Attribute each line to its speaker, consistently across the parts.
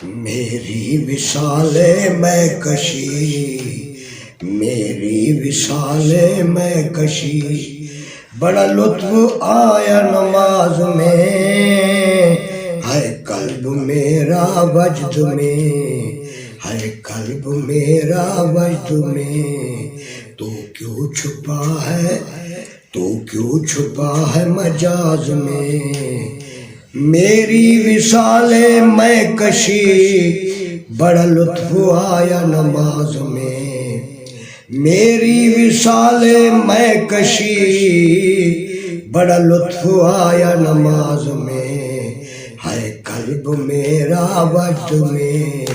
Speaker 1: میری وصال میں کشی، میری وصال میں کشی، بڑا لطف آیا نماز میں، ہے قلب میرا وجد میں، ہے قلب میرا وجد میں، تو کیوں چھپا ہے، تو کیوں چھپا ہے مجاز میں، میری وصال میں کشی، بڑا لطف آیا نماز میں، میری وصال میں کشی، بڑا لطف آیا نماز میں، ہے قلب میرا وجد میں،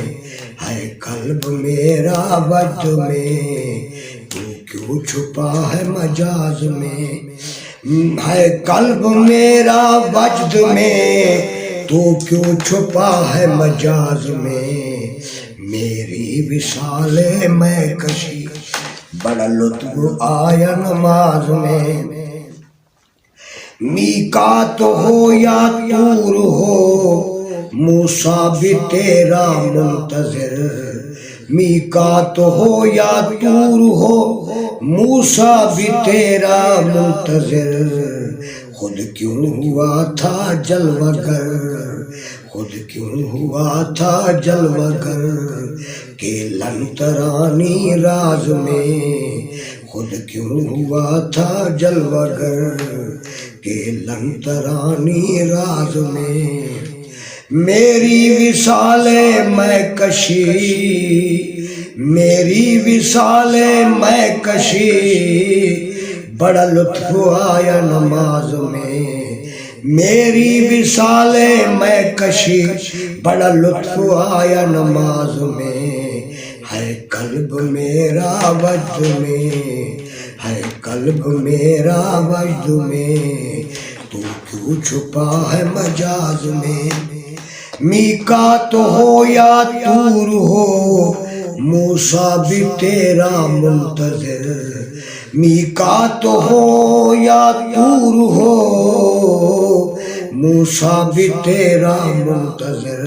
Speaker 1: ہے قلب میرا وجد میں، تو کیوں چھپا ہے مجاز میں، ہے قلب میرا وجد میں، تو کیوں چھپا ہے مجاز میں، میری وصال میں کشی، بڑا لطف آیا نماز میں، میقات ہو یا طور ہو، موسیٰ بھی تیرا منتظر، میقات ہو یا طور ہو، موسیٰ بھی تیرا منتظر، خود کیوں ہوا تھا جلوہ گر، خود کیوں ہوا تھا جلوہ گر، کہ لن ترانی راز میں، خود کیوں ہوا تھا جلوہ گر، کہ لن ترانی راز میں، میری وصال میں کشی، میری وصال میں کشی، بڑا لطف آیا نماز میں، میری وصال میں کشی، بڑا لطف آیا نماز میں، ہے قلب میرا وجد میں، ہے قلب میرا وجد میں، تو کیوں چھپا ہے مجاز میں، میقات ہو یا طور ہو، موسیٰ بھی تیرا منتظر، میقات ہو یا طور ہو، موسیٰ بھی تیرا منتظر،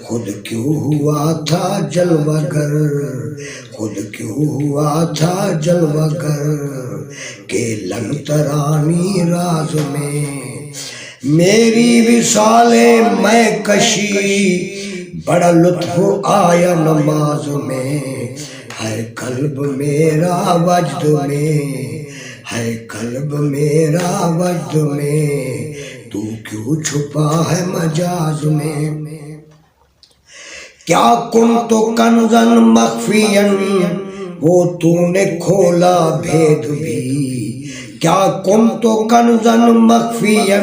Speaker 1: خود کیوں ہوا تھا جلوہ گر، خود کیوں ہوا تھا جلوہ گر، کہ لن ترانی راز میں، میری وصال میں کشی، بڑا لطف آیا نماز میں، ہے قلب میرا وجد میں، ہے قلب میرا وجد میں، تو کیوں چھپا ہے مجاز میں، کیا کنت کنزا مخفیا، وہ تو نے کھولا بھید بھی، کیا کنت کنزا مخفیا،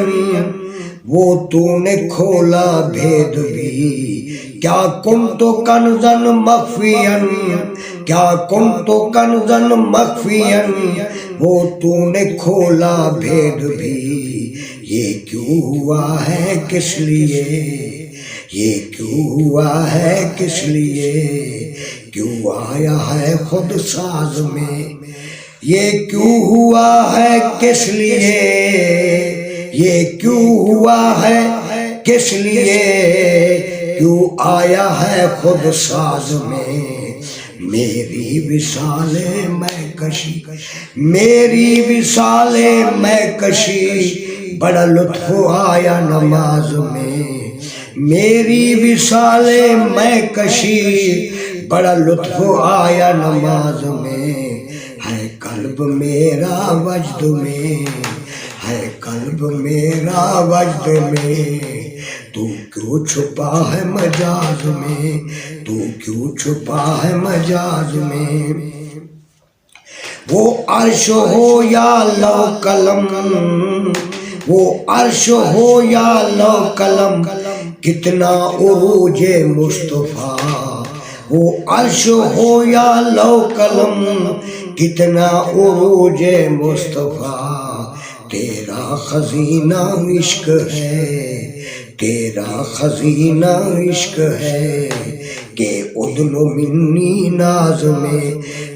Speaker 1: وہ تو نے کھولا بھید بھی، کیا کنت کنزا مخفیا، کیا کنت کنزا مخفیا، وہ تو نے کھولا بھید بھی، یہ کیوں ہوا ہے کس لیے، یہ کیوں ہوا ہے کس لیے، کیوں آیا ہے خود ساز میں، یہ کیوں ہوا ہے کس لیے، یہ کیوں ہوا ہے کس لیے، کیوں آیا ہے خود ساز میں، میری وصال میں کشی، میری وصال میں کشی، بڑا لطف آیا نماز میں، میری وصال میں کشی، بڑا لطف آیا نماز میں، ہے قلب میرا وجد میں، ہے قلب میرا وجد میں، تو کیوں چھپا ہے مجاز میں، تو کیوں چھپا ہے مجاز میں، وہ عرش ہو یا لو قلم، وہ عرش ہو یا لو قلم، کتنا عروج مصطفیٰ، وہ عرش ہو یا لو قلم، کتنا عروج مصطفیٰ، تیرا خزینہ عشق ہے، تیرا خزینہ عشق ہے، کہ ادن منی ناز میں،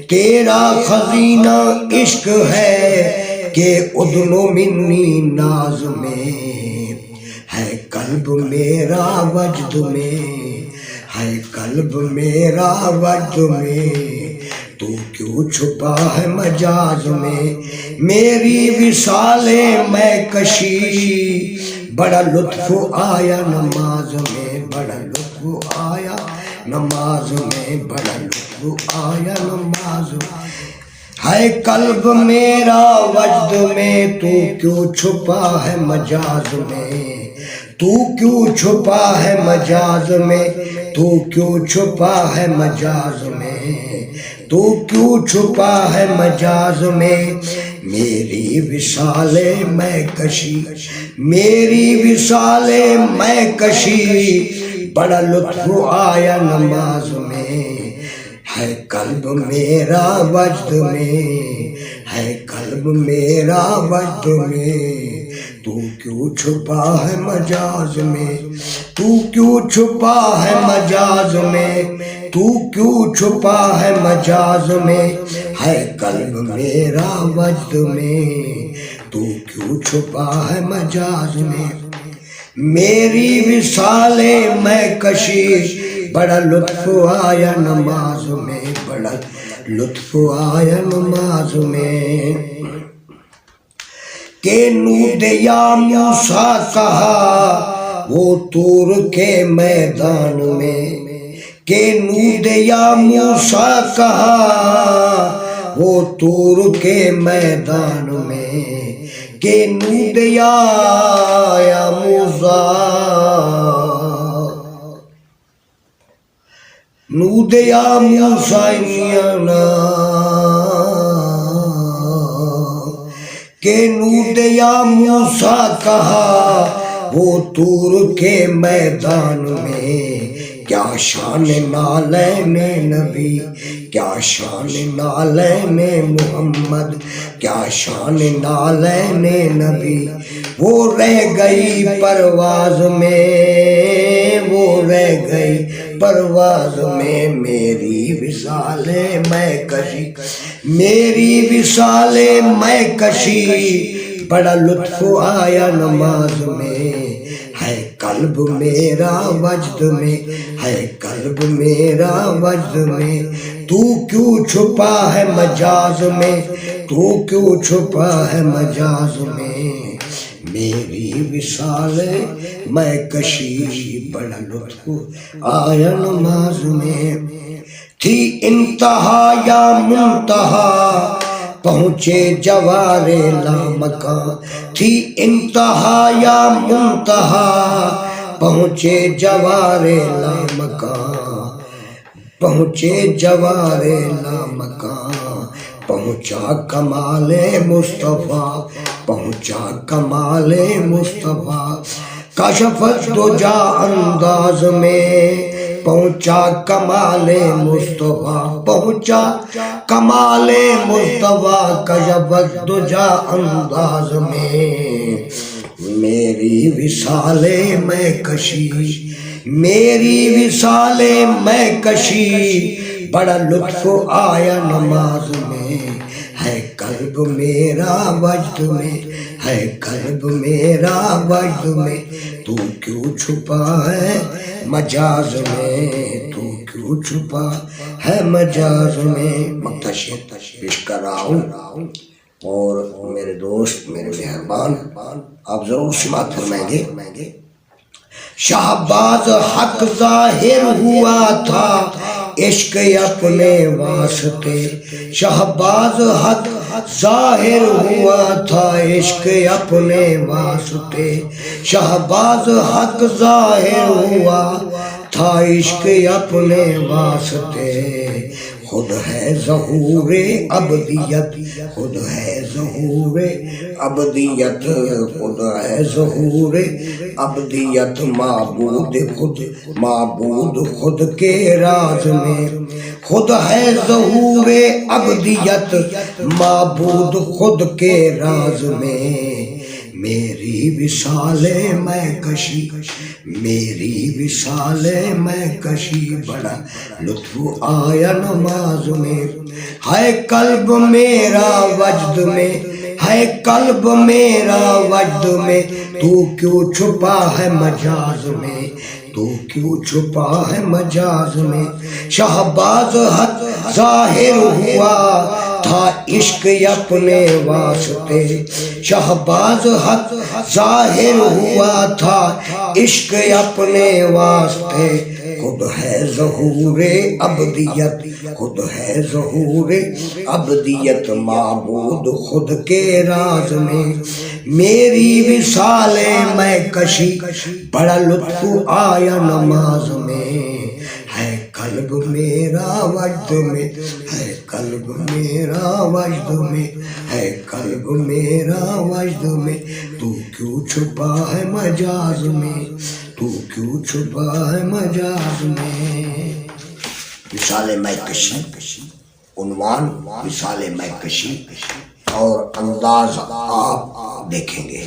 Speaker 1: تیرا خزینہ عشق ہے، کہ ادن منی ناز میں ہے قلب میرا وجد میں ہے قلب میرا وجد میں تو کیوں چھپا ہے مجاز میں میری وصال میں کشی بڑا لطف آیا نماز میں بڑا لطف آیا نماز میں بڑا لطف آیا نماز میں ہے قلب میرا وجد میں تو کیوں چھپا ہے مجاز میں تو کیوں چھپا ہے مجاز میں تو کیوں چھپا ہے مجاز میں تو کیوں چھپا ہے مجاز میں میری وصال میں کشی میری وصال میں کشی بڑا لطف آیا نماز میں ہے قلب میرا وجد میں ہے قلب میرا وجد میں تو کیوں چھپا ہے مجاز میں تو کیوں چھپا ہے مجاز میں تو کیوں چھپا ہے مجاز میں ہے قلب میرا وجد میں تو کیوں چھپا ہے مجاز میں میری وصال میں کشی بڑا لطف آیا نماز میں بڑا لطف آیا نماز میں کہ نود یا موسیٰ کہا وہ طور کے میدان میں کہ نود یا موسیٰ کہا وہ طور کے میدان میں کہ نود یا موسیٰ نود یا موسیٰ کہ نود یا موسیٰ کہا وہ طور کے میدان میں کیا شان نالین نبی کیا شان نالین محمد کیا شان نالین نبی وہ رہ گئی پرواز میں وہ رہ گئی پرواز میں میری وصال میں کشی میری وصال میں کشی بڑا لطف آیا نماز میں ہے قلب میرا وجد میں ہے قلب میرا وجد میں تو کیوں چھپا ہے مجاز میں تو کیوں چھپا ہے مجاز میں میری وصال میں کشی بڑا لطف آیا نماز میں تھی انتہا یا منتہا پہنچے جوار لامکاں تھی انتہا یا منتہا پہنچے جوار لامکاں پہنچے جوار لامکاں پہنچا کمال مصطفیٰ پہنچا کمال مصطفیٰ کشفت دجا انداز میں پہنچا کمال مصطفیٰ پہنچا کمال مصطفیٰ کشفت دجا انداز میں میری وصال میں کشی میری وصال میں کشی بڑا لطف آیا نماز میں ہے قلب میرا وجد میں ہے قلب میرا وجد میں تو کیوں چھپا ہے مجاز میں تو کیوں چھپا ہے مجاز میں مقتشر پیش کر رہا ہوں اور میرے دوست میرے مہربان آپ ضرور سماعت فرمائیں گے شہباز حق ظاہر ہوا تھا عشق اپنے واسطے شہباز حق ظاہر ہوا تھا عشق اپنے واسطے شہباز حق ظاہر ہوا تھا عشق اپنے واسطے خود ہے ظہور ابدیت خود ہے ظہور ابدیت خود ہے ظہور ابدیت معبود خود کے راز میں خود ہے ظہور ابدیت معبود خود کے راز میں میری وصال میں کشی میری وصال میں کشی بڑا لطف آیا نماز میں ہے قلب میرا وجد میں ہے قلب میرا وجد میں، تو کیوں چھپا ہے مجاز میں، تو کیوں چھپا ہے مجاز میں۔ شہباز حق ظاہر ہوا تھا عشق اپنے واسطے، شہباز حق ظاہر ہوا تھا عشق اپنے واسطے، خود ہے ظہور ابدیت، خود ہے ظہور ابدیت معبود خود کے راز میں۔ میری وصال میں کشی بڑا لطف آیا نماز میں، ہے قلب میرا وجد میں، ہے قلب میرا وجد میں، ہے قلب میرا وجد میں، تو کیوں چھپا ہے مجاز میں، تو کیوں چھپا ہے مجاز میں۔ مثال میں کشی، عنوان مثال میں کشی، اور انداز آپ دیکھیں گے۔